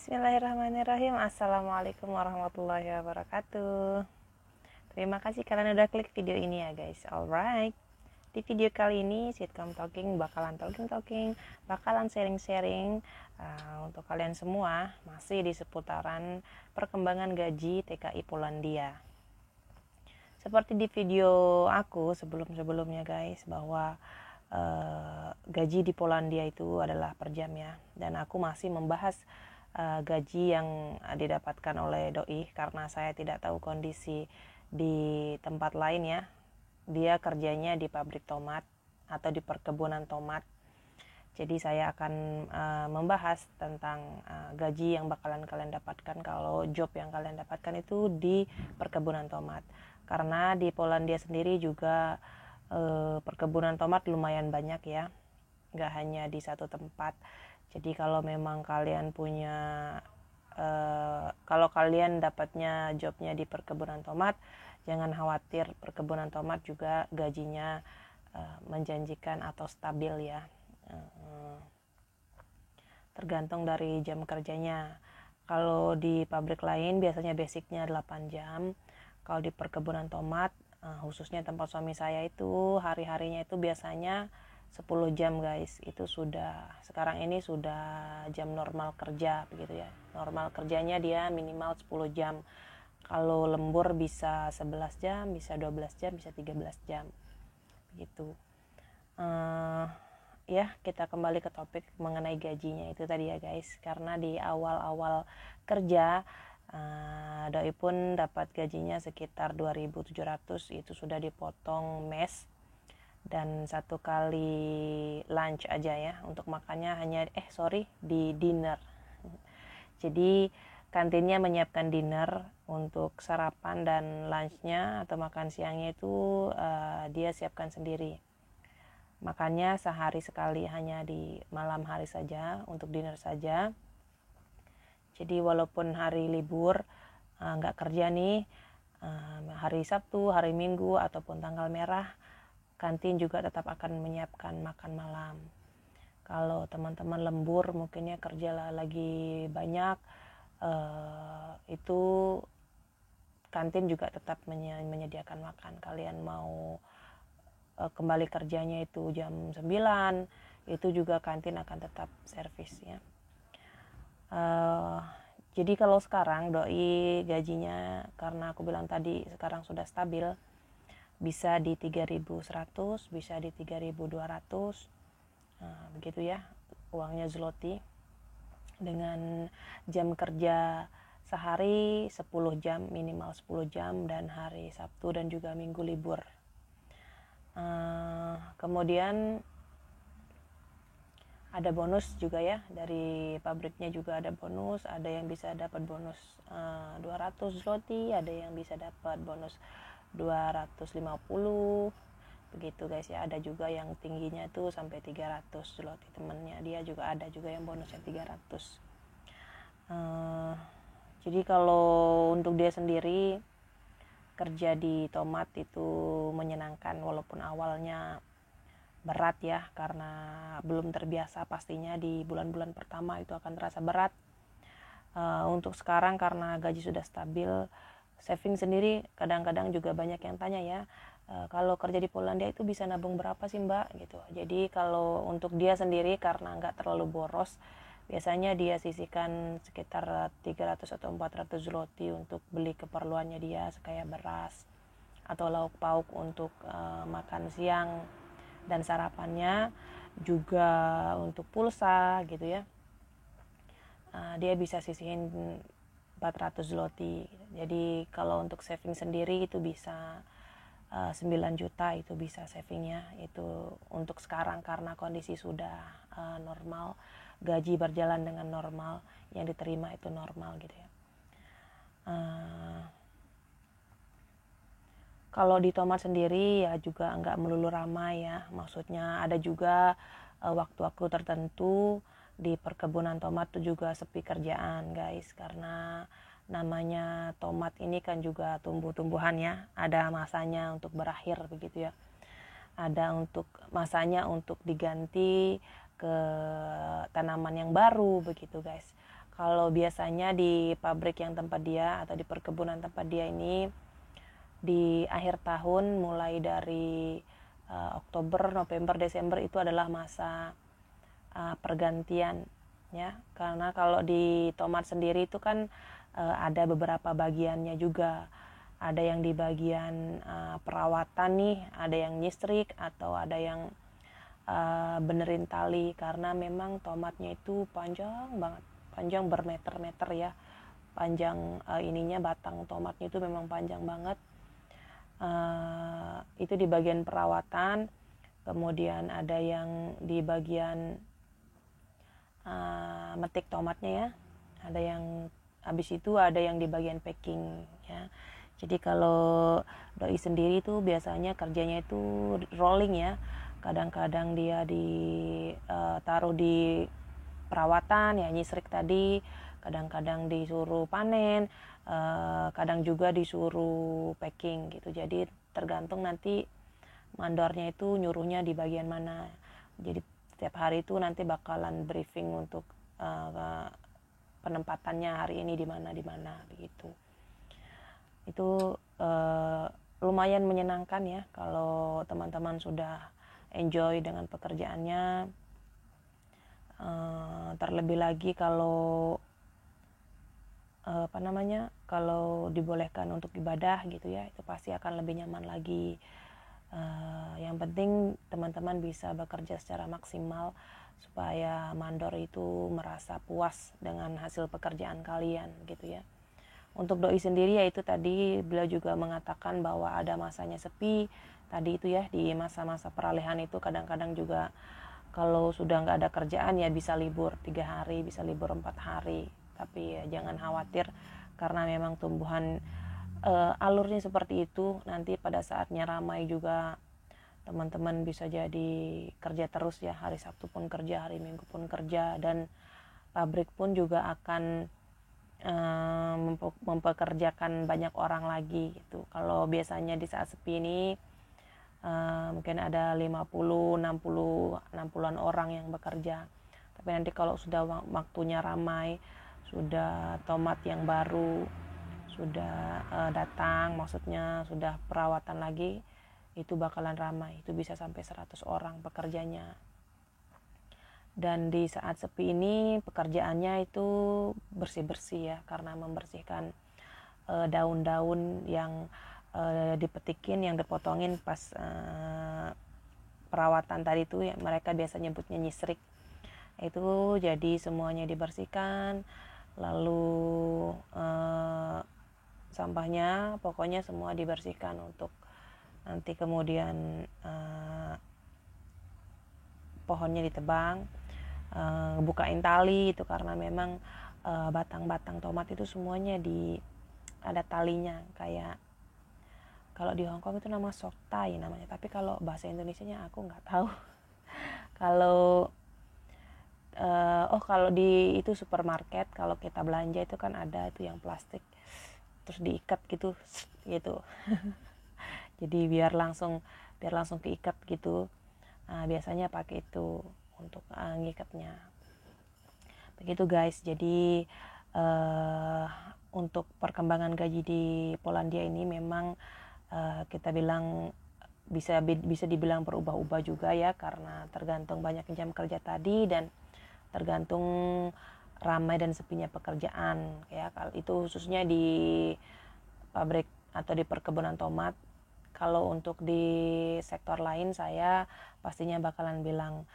Bismillahirrahmanirrahim. Assalamualaikum warahmatullahi wabarakatuh. Terima kasih kalian udah klik video ini ya guys. Alright, di video kali ini Sitcom Talking bakalan sharing-sharing untuk kalian semua, masih di seputaran perkembangan gaji TKI Polandia. Seperti di video aku sebelumnya guys, bahwa gaji di Polandia itu adalah per jam ya, dan aku masih membahas gaji yang didapatkan oleh doi karena saya tidak tahu kondisi di tempat lain ya. Dia kerjanya di pabrik tomat atau di perkebunan tomat. Jadi saya akan membahas tentang gaji yang bakalan kalian dapatkan kalau job yang kalian dapatkan itu di perkebunan tomat. Karena di Polandia sendiri juga perkebunan tomat lumayan banyak ya, nggak hanya di satu tempat. Jadi kalau memang kalian punya kalau kalian dapatnya jobnya di perkebunan tomat, jangan khawatir, perkebunan tomat juga gajinya menjanjikan atau stabil ya, tergantung dari jam kerjanya. Kalau di pabrik lain biasanya basicnya 8 jam. Kalau di perkebunan tomat, khususnya tempat suami saya itu hari-harinya itu biasanya 10 jam guys. Itu sekarang ini sudah jam normal kerja begitu ya. Normal kerjanya dia minimal 10 jam. Kalau lembur bisa 11 jam, bisa 12 jam, bisa 13 jam begitu. Ya, kita kembali ke topik mengenai gajinya itu tadi ya guys. Karena di awal-awal kerja doi pun dapat gajinya sekitar 2.700, itu sudah dipotong mes dan satu kali lunch aja ya, untuk makannya hanya di dinner. Jadi kantinnya menyiapkan dinner untuk sarapan, dan lunchnya atau makan siangnya itu dia siapkan sendiri. Makannya sehari sekali, hanya di malam hari saja untuk dinner saja. Jadi walaupun hari libur nggak kerja nih, hari Sabtu, hari Minggu ataupun tanggal merah, kantin juga tetap akan menyiapkan makan malam. Kalau teman-teman lembur mungkinnya kerja lagi banyak, itu kantin juga tetap menyediakan makan. Kalian mau kembali kerjanya itu jam 9, itu juga kantin akan tetap servis ya. Jadi kalau sekarang doi gajinya, karena aku bilang tadi sekarang sudah stabil, bisa di 3.100, bisa di 3.200, begitu ya uangnya zloty, dengan jam kerja sehari 10 jam, minimal 10 jam, dan hari Sabtu dan juga Minggu libur. Kemudian ada bonus juga ya, dari pabriknya juga ada bonus. Ada yang bisa dapat bonus 200 zloty, ada yang bisa dapat bonus 250 begitu guys ya. Ada juga yang tingginya tuh sampai 300 zloty, temennya dia juga ada juga yang bonusnya 300. Jadi kalau untuk dia sendiri, kerja di tomat itu menyenangkan, walaupun awalnya berat ya, karena belum terbiasa pastinya. Di bulan-bulan pertama itu akan terasa berat. Untuk sekarang karena gaji sudah stabil, saving sendiri kadang-kadang juga banyak yang tanya ya, kalau kerja di Polandia itu bisa nabung berapa sih mbak gitu. Jadi kalau untuk dia sendiri, karena nggak terlalu boros, biasanya dia sisihkan sekitar 300 atau 400 zloty untuk beli keperluannya dia, kayak beras atau lauk pauk untuk makan siang dan sarapannya, juga untuk pulsa gitu ya. Dia bisa sisihin 400 zloty. Jadi kalau untuk saving sendiri itu bisa 9 juta itu bisa savingnya itu untuk sekarang, karena kondisi sudah normal, gaji berjalan dengan normal, yang diterima itu normal gitu ya. Kalau di tomat sendiri ya juga nggak melulu ramai ya, maksudnya ada juga waktu-waktu tertentu di perkebunan tomat itu juga sepi kerjaan guys, karena namanya tomat ini kan juga tumbuh-tumbuhan ya, ada masanya untuk berakhir begitu ya, ada untuk masanya untuk diganti ke tanaman yang baru begitu guys. Kalau biasanya di pabrik yang tempat dia atau di perkebunan tempat dia ini di akhir tahun mulai dari Oktober, November, Desember itu adalah masa pergantian ya. Karena kalau di tomat sendiri itu kan ada beberapa bagiannya juga. Ada yang di bagian perawatan nih, ada yang nyistrik atau ada yang benerin tali, karena memang tomatnya itu panjang banget, panjang bermeter-meter ya. Panjang ininya, batang tomatnya itu memang panjang banget. Itu di bagian perawatan. Kemudian ada yang di bagian metik tomatnya ya. Ada yang habis itu ada yang di bagian packing ya. Jadi kalau doi sendiri tuh biasanya kerjanya itu rolling ya. Kadang-kadang dia taruh di perawatan ya, nyisrik tadi, kadang-kadang disuruh panen, kadang juga disuruh packing gitu. Jadi tergantung nanti mandornya itu nyuruhnya di bagian mana. Jadi setiap hari itu nanti bakalan briefing untuk penempatannya hari ini di mana begitu. Itu lumayan menyenangkan ya kalau teman-teman sudah enjoy dengan pekerjaannya. Terlebih lagi kalau kalau dibolehkan untuk ibadah gitu ya, itu pasti akan lebih nyaman lagi. Yang penting teman-teman bisa bekerja secara maksimal supaya mandor itu merasa puas dengan hasil pekerjaan kalian gitu ya. Untuk doi sendiri yaitu tadi beliau juga mengatakan bahwa ada masanya sepi tadi itu ya, di masa-masa peralihan itu kadang-kadang juga kalau sudah nggak ada kerjaan ya bisa libur 3 hari, bisa libur 4 hari. Tapi ya jangan khawatir, karena memang tumbuhan alurnya seperti itu. Nanti pada saatnya ramai juga teman-teman bisa jadi kerja terus ya, hari Sabtu pun kerja, hari Minggu pun kerja, dan pabrik pun juga akan mempekerjakan banyak orang lagi gitu. Kalau biasanya di saat sepi ini mungkin ada 50, 60-an orang yang bekerja. Tapi nanti kalau sudah waktunya ramai, sudah tomat yang baru sudah datang, maksudnya sudah perawatan lagi, itu bakalan ramai. Itu bisa sampai 100 orang pekerjanya. Dan di saat sepi ini pekerjaannya itu bersih-bersih ya, karena membersihkan daun-daun yang dipetikin, yang dipotongin pas perawatan tadi itu ya, mereka biasa nyebutnya nyisrik. Itu jadi semuanya dibersihkan, lalu sampahnya pokoknya semua dibersihkan untuk nanti kemudian pohonnya ditebang, bukain tali itu, karena memang batang-batang tomat itu semuanya ada talinya, kayak kalau di Hongkong itu nama soktai namanya, tapi kalau bahasa Indonesianya aku nggak tahu. Kalau kalau di itu supermarket, kalau kita belanja itu kan ada itu yang plastik terus diikat gitu. Jadi biar langsung keikat gitu. Biasanya pakai itu untuk ngikatnya. Begitu guys. Jadi untuk perkembangan gaji di Polandia ini memang kita bilang bisa dibilang berubah-ubah juga ya, karena tergantung banyak jam kerja tadi dan tergantung ramai dan sepinya pekerjaan ya. Itu khususnya di pabrik atau di perkebunan tomat. Kalau untuk di sektor lain saya pastinya bakalan bilang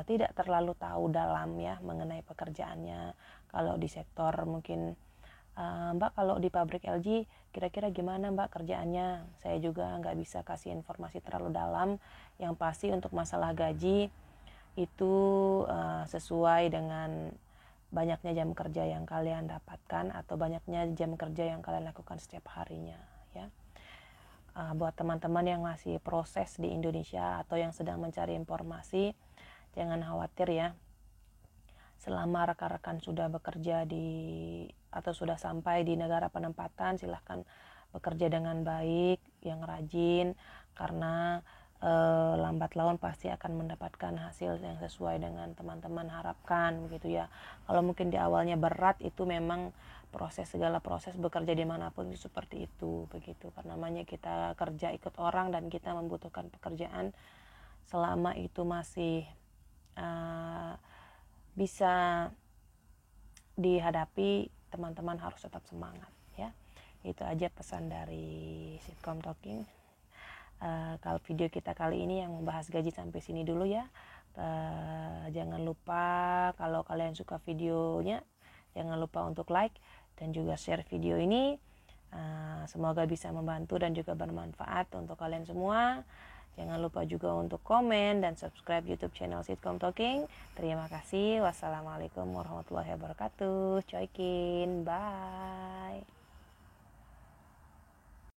tidak terlalu tahu dalam ya mengenai pekerjaannya. Kalau di sektor mungkin Mbak, kalau di pabrik LG kira-kira gimana Mbak kerjaannya? Saya juga nggak bisa kasih informasi terlalu dalam. Yang pasti untuk masalah gaji itu sesuai dengan banyaknya jam kerja yang kalian dapatkan atau banyaknya jam kerja yang kalian lakukan setiap harinya ya. Buat teman-teman yang masih proses di Indonesia atau yang sedang mencari informasi, jangan khawatir ya. Selama rekan-rekan sudah bekerja atau sudah sampai di negara penempatan, silahkan bekerja dengan baik, yang rajin, karena lambat laun pasti akan mendapatkan hasil yang sesuai dengan teman-teman harapkan begitu ya. Kalau mungkin di awalnya berat, itu memang segala proses bekerja dimanapun itu seperti itu begitu, karena namanya kita kerja ikut orang dan kita membutuhkan pekerjaan. Selama itu masih bisa dihadapi, teman-teman harus tetap semangat ya. Itu aja pesan dari Sitkom Talking. Kalau video kita kali ini yang membahas gaji sampai sini dulu ya. Jangan lupa kalau kalian suka videonya, jangan lupa untuk like dan juga share video ini. Semoga bisa membantu dan juga bermanfaat untuk kalian semua. Jangan lupa juga untuk komen dan subscribe YouTube channel Sitkom Talking. Terima kasih. Wassalamualaikum warahmatullahi wabarakatuh. Coykin, bye.